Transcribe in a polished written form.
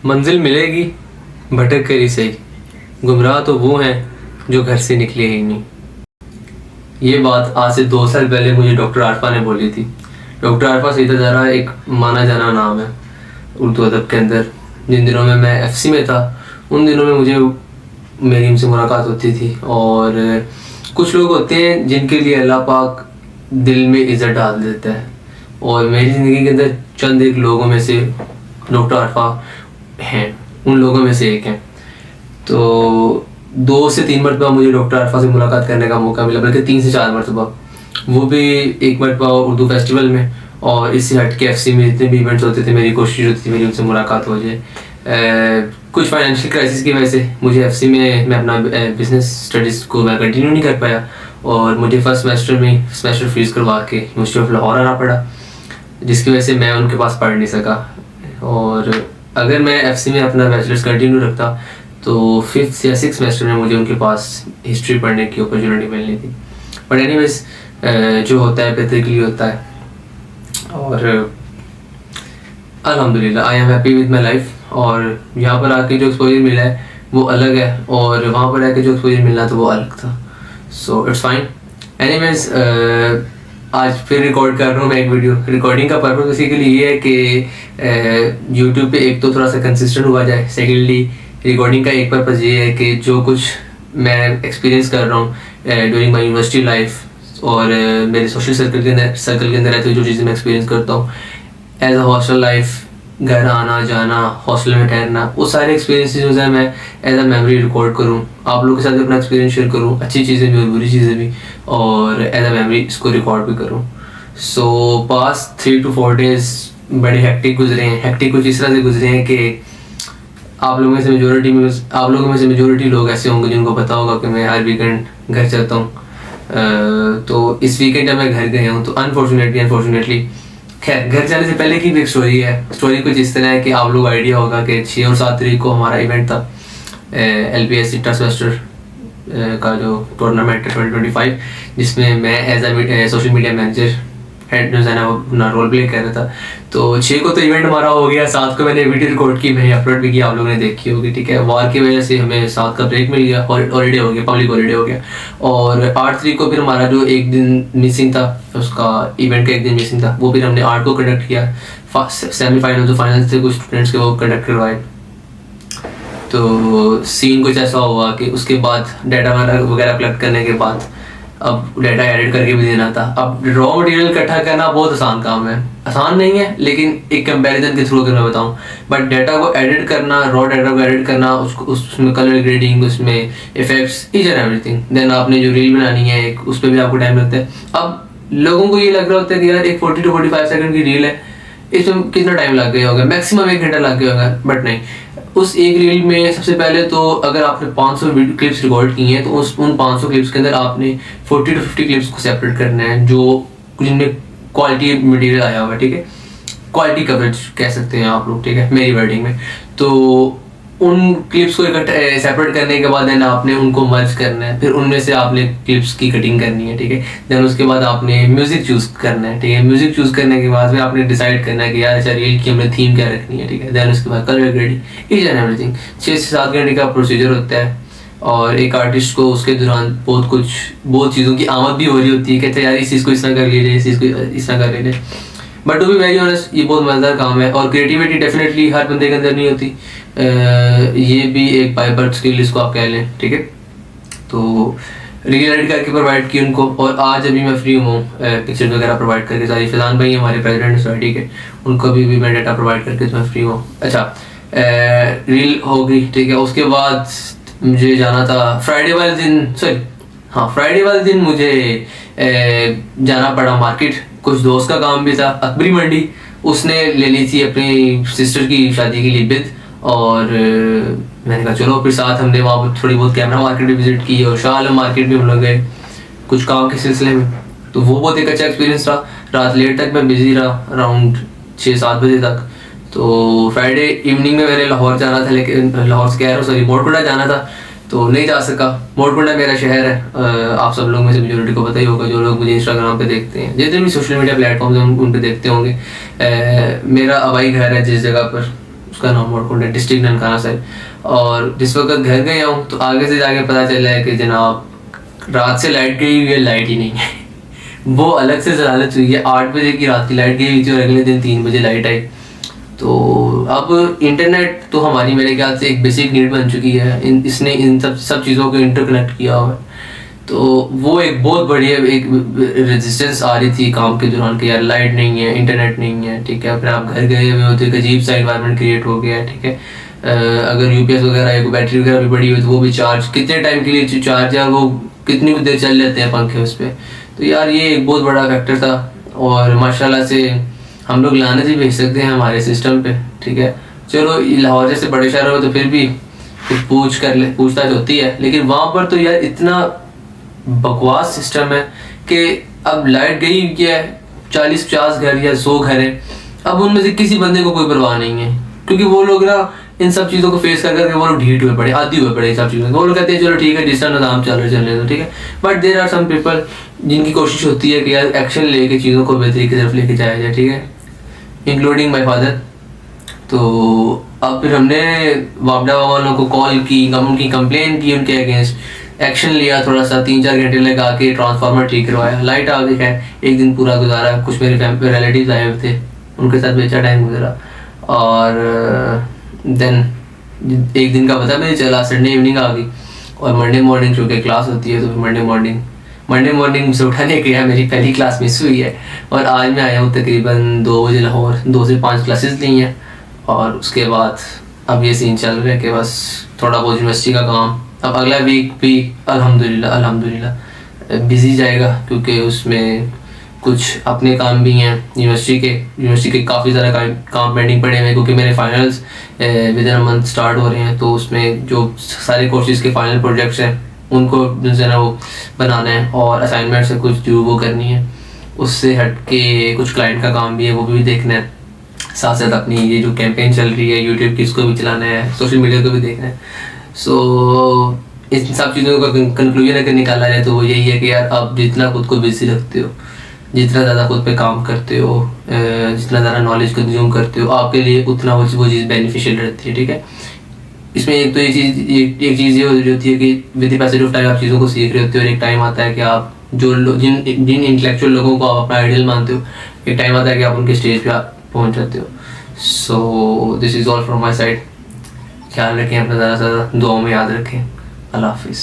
मंजिल मिलेगी भटक कर ही सही, गुमराह तो वो हैं जो घर से निकले ही नहीं। ये बात आज से 2 साल पहले मुझे डॉक्टर आरफा ने बोली थी। डॉक्टर आरफा सीधा ज़रा एक माना जाना नाम है उर्दू अदब के अंदर। जिन दिनों में मैं एफसी में था उन दिनों में मुझे मेरी उनसे मुलाकात होती थी। और कुछ लोग होते हैं जिनके लिए अल्लाह पाक दिल में इज़्ज़त डाल देता है, और मेरी ज़िंदगी के अंदर चंद एक लोगों में से डॉक्टर आरफा हैं, उन लोगों में से एक हैं। तो 2 से 3 मरतबा मुझे डॉक्टर आरफा से मुलाकात करने का मौका मिला, बल्कि 3 से 4 मरतबा, वो भी एक मरतबा उर्दू फेस्टिवल में। और इससे हट के एफसी में जितने भी इवेंट्स होते थे मेरी कोशिश होती थी मेरी उनसे मुलाकात हो जाए। कुछ फाइनेंशियल क्राइसिस की वजह से मुझे एफसी में मैं अपना बिजनेस स्टडीज़ को मैं कंटिन्यू नहीं कर पाया, और मुझे फर्स्ट सेमेस्टर में सेमेस्टर फीस करवा के यूनिवर्सिटी ऑफ लाहौर आना पड़ा, जिसकी वजह से मैं उनके पास पढ़ नहीं सका। और अगर मैं एफसी में अपना बैचलर्स कंटिन्यू रखता तो 5th या 6th सेमेस्टर में मुझे उनके पास हिस्ट्री पढ़ने की अपॉर्चुनिटी मिलनी थी। बट एनीवेज, जो होता है बेहतर के लिए होता है, और अल्हम्दुलिल्लाह I am happy with my life. और यहाँ पर आके जो एक्सपोजर मिला है वो अलग है, और वहाँ पर आके जो एक्सपोजर मिला था वो अलग था। So it's fine. एनीवेज, आज फिर रिकॉर्ड कर रहा हूँ मैं एक वीडियो। रिकॉर्डिंग का पर्पज़ बेसिकली ये है कि यूट्यूब पे एक तो थोड़ा सा कंसिस्टेंट हुआ जाए, सेकेंडली रिकॉर्डिंग का एक पर्पज़ ये है कि जो कुछ मैं एक्सपीरियंस कर रहा हूँ ड्यूरिंग माई यूनिवर्सिटी लाइफ, और मेरे सोशल सर्कल के अंदर रहते हुए जो चीज़ें मैं एक्सपीरियंस करता हूँ एज अ हॉस्टल लाइफ, घर आना जाना, हॉस्टल में ठहरना, वो सारे एक्सपीरियंसेस जो है मैं एज अ मेमोरी रिकॉर्ड करूँ, आप लोगों के साथ अपना एक्सपीरियंस शेयर करूँ, अच्छी चीज़ें भी और बुरी चीज़ें भी, और एज अ मेमोरी इसको रिकॉर्ड भी करूँ। सो पास्ट 3 to 4 डेज बड़े हेक्टिक गुजरे हैं। हेक्टिक कुछ इस तरह से गुजरे हैं कि आप लोगों में से मेजोरिटी लोग ऐसे होंगे जिनको पता होगा कि मैं हर वीकेंड घर चलता हूँ। तो इस वीकेंड जब मैं घर गया हूँ तो अनफॉर्चुनेटली खैर, घर जाने से पहले की भी एक स्टोरी है। स्टोरी कुछ इस तरह है कि आप लोग आइडिया होगा कि 6 और 7 तारीख को हमारा इवेंट था LPS इंटर सेमेस्टर का जो टूर्नामेंट है 2025, जिसमें मैं as a social media manager head जो है ना अपना रोल प्ले कर रहा था। तो 6 को तो इवेंट हमारा हो गया, 7 को मैंने वीडियो रिकॉर्ड की, मैंने अपलोड भी किया, आप लोगों ने देखी होगी, ठीक है। वार की वजह से हमें 7 का ब्रेक मिल गया, हॉलीडे हो गया, पब्लिक हॉलीडे हो गया। और 8 तारीख को फिर हमारा जो एक दिन मिसिंग था, उसका इवेंट का एक दिन मिसिंग था, वो फिर हमने 8 को कंडक्ट किया। सेमीफाइनल जो फाइनल थे कुछ स्टूडेंट्स के वो कंडक्ट करवाए। तो सीन कुछ ऐसा हुआ कि उसके बाद डाटा वगैरह कलेक्ट करने के बाद अब डाटा एडिट करके भी देना था। अब रॉ मटेरियल इकट्ठा करना बहुत आसान काम है, आसान नहीं है लेकिन एक कंपैरिजन के थ्रू अगर मैं बताऊं, बट डाटा को एडिट करना, रॉ डाटा को एडिट करना, उसको उसमें कलर ग्रेडिंग, उसमें effects, each and everything. Then आपने जो रील बनानी है एक, उस पर भी आपको टाइम लगता है। अब लोगों को ये लग रहा होता है कि यार एक 40 to 45 सेकंड की रील है, इसमें कितना टाइम लग गया होगा, मैक्सिमम 1 घंटा लग गया होगा। बट नहीं, उस एक रील में सबसे पहले तो अगर आपने 500 क्लिप्स रिकॉर्ड की हैं तो उन 500 क्लिप्स के अंदर आपने 40 to 50 क्लिप्स को सेपरेट करना है जो जिनमें क्वालिटी मटेरियल आया हुआ है, ठीक है, क्वालिटी कवरेज कह सकते हैं आप लोग, ठीक है, मेरी वर्डिंग में। तो उन क्लिप्स को इकट्ठा सेपरेट करने के बाद देन आपने उनको मर्ज करना है, फिर उनमें से आपने क्लिप्स की कटिंग करनी है, ठीक है। देन उसके बाद आपने म्यूजिक चूज करना है, ठीक है। म्यूजिक चूज करने के बाद में आपने डिसाइड करना है कि यार अच्छा रील की हमने थीम क्या रखनी है, ठीक है। देन उसके बाद colour grading, each and everything. 6 से 7 घंटे का प्रोसीजर होता है, और एक आर्टिस्ट को उसके दौरान बहुत चीज़ों की आमद भी हो रही होती है कि अच्छा यार इस चीज़ को इस तरह कर लीजिए, इस चीज़ को इस तरह कर लीजिए। But to be very honest ये बहुत मज़ेदार काम है, और क्रिएटिविटी डेफिनेटली हर बंदे के अंदर नहीं होती। ये भी एक बाय बर्थ स्किल इसको आप कह लें, ठीक है। तो रील एडिट करके प्रोवाइड की उनको, और आज अभी मैं फ्री हूँ पिक्चर वगैरह प्रोवाइड करके। सारी फैजान भाई हमारे प्रेसिडेंट सोसाइटी के, उनको भी मैं डाटा प्रोवाइड करके तो मैं फ्री हूँ। अच्छा, रील हो गई, ठीक है। उसके बाद मुझे जाना था फ्राइडे वाले दिन मुझे जाना पड़ा मार्केट। कुछ दोस्त का काम भी था, अकबरी मंडी, उसने ले ली थी अपनी सिस्टर की शादी के लिए बिद, और मैंने कहा चलो फिर साथ हमने वहाँ पर थोड़ी बहुत कैमरा मार्केट भी विजिट की, और शाह आलम मार्केट भी हम लोग गए कुछ काम के सिलसिले में। तो वो बहुत एक अच्छा एक्सपीरियंस रहा। रात लेट तक मैं बिजी रहा, अराउंड 6-7 बजे तक। तो फ्राइडे इवनिंग में मैंने लाहौर जाना था, लेकिन लाहौर से कह रहा हूँ सॉरी मोरकुंडा जाना था, तो नहीं जा सका। मोरकुंडा मेरा शहर है, आप सब लोग में से मेजोरिटी को पता ही होगा, जो लोग मुझे इंस्टाग्राम पे देखते हैं, जितने भी सोशल मीडिया प्लेटफॉर्म्स हैं उन पे देखते होंगे। मेरा आबाई घर है जिस जगह पर, उसका नाम वडकोट है, डिस्ट्रिक्ट ननकाना साहिब। और जिस वक्त घर गया हूँ तो आगे से जाके पता चला है कि जनाब रात से लाइट गई हुई है, लाइट ही नहीं है। वो अलग से जलालत हुई है, 8 बजे की रात की लाइट गई हुई थी और अगले दिन 3 बजे लाइट आई। तो अब इंटरनेट तो हमारी मेरे ख्याल से एक बेसिक नीड बन चुकी है, इसने इन सब चीज़ों को इंटरकनेक्ट किया हुआ है। तो वो एक बहुत बढ़िया एक रेजिस्टेंस आ रही थी काम के दौरान कि यार लाइट नहीं है, इंटरनेट नहीं है, ठीक है। फिर आप घर गए हुए हो तो एक अजीब सा इन्वायरमेंट क्रिएट हो गया है, ठीक है। अगर यूपीएस वगैरह है, बैटरी वगैरह भी पड़ी हुई तो वो भी चार्ज कितने टाइम के लिए चार्ज है, वो कितनी देर चल जाते हैं पंखे उस पर। तो यार ये एक बहुत बड़ा फैक्टर था और माशाल्लाह से हम लोग लाने से भेज सकते हैं हमारे सिस्टम पे, ठीक है। चलो लाहौर जैसे बड़े शहरों में तो फिर भी कुछ पूछताछ होती है, लेकिन वहाँ पर तो यार इतना बकवास सिस्टम है कि अब लाइट गई है, 40-50 घर या 100 घर है, अब उनमें से किसी बंदे को कोई परवाह नहीं है, क्योंकि वो लोग ना इन सब चीज़ों को फेस कर करके वो लोग ढीठ हुए पड़े, आदी हुए पड़े इन सब चीज़ों। वो लोग कहते हैं चलो ठीक है, जिस तरह निज़ाम चल रहे तो ठीक है। But there are some people जिनकी कोशिश होती है कि यार एक्शन लेके चीज़ों को बेहतरी की तरफ लेके जाया जाए, ठीक है, इंक्लूडिंग माई फादर। तो अब फिर हमने वापडा वालों को कॉल की, उनकी कंप्लेन की, उनके अगेंस्ट एक्शन लिया, थोड़ा सा 3-4 घंटे लगा के ट्रांसफार्मर ठीक करवाया, लाइट आ गई है, एक दिन पूरा गुजारा। कुछ मेरे फैमिली रिलेटिव्स आए हुए थे, उनके साथ बेचा टाइम गुजरा। और देन एक दिन का पता मुझे चला, संडे इवनिंग आ गई और मंडे मॉर्निंग चूँकि क्लास होती है तो मंडे मॉर्निंग से उठा नहीं गया, मेरी पहली क्लास मिस हुई है। और आज मैं आया हूँ तकरीबन 2 बजे लाहौर, 2 से 5 क्लासेस ली हैं और उसके बाद अब ये सीन चल रहा है कि बस थोड़ा बहुत यूनिवर्सिटी का काम। अब अगला वीक भी अल्हम्दुलिल्लाह बिजी जाएगा, क्योंकि उसमें कुछ अपने काम भी हैं यूनिवर्सिटी के काफ़ी ज़्यादा काम पेंडिंग पड़े हुए हैं, क्योंकि मेरे finals with in a month start हो रहे हैं। तो उसमें जो सारे कोर्सेज़ के फाइनल प्रोजेक्ट्स हैं उनको जो है ना वो बनाना है, और असाइनमेंट से कुछ जो वो करनी है। उससे हट के कुछ क्लाइंट का काम भी है, वो भी देखना है। साथ साथ अपनी ये जो कैंपेन चल रही है यूट्यूब की, इसको भी चलाना है, सोशल मीडिया को भी देखना है। सो इन सब चीज़ों का कंक्लूजन अगर निकाला जाए तो वो यही है कि यार आप जितना खुद को बिजी रखते हो, जितना ज़्यादा खुद पे काम करते हो, जितना ज़्यादा नॉलेज कंज्यूम करते हो, आपके लिए उतना वो चीज़ बेनिफिशियल रहती है, ठीक है। इसमें एक तो एक चीज़ ये होती है कि with the passage of time आप चीज़ों को सीख रहे होते हो, और एक टाइम आता है कि आप जिन इंटेलेक्चुअल लोगों को आप अपना आइडियल मानते हो, एक टाइम आता है कि आप उनके स्टेज पे पहुंच जाते हो। So this is all from my side. ख्याल रखें अपना, ज़्यादा से ज़्यादा दुआओं में याद रखें। अल्लाह हाफिज़।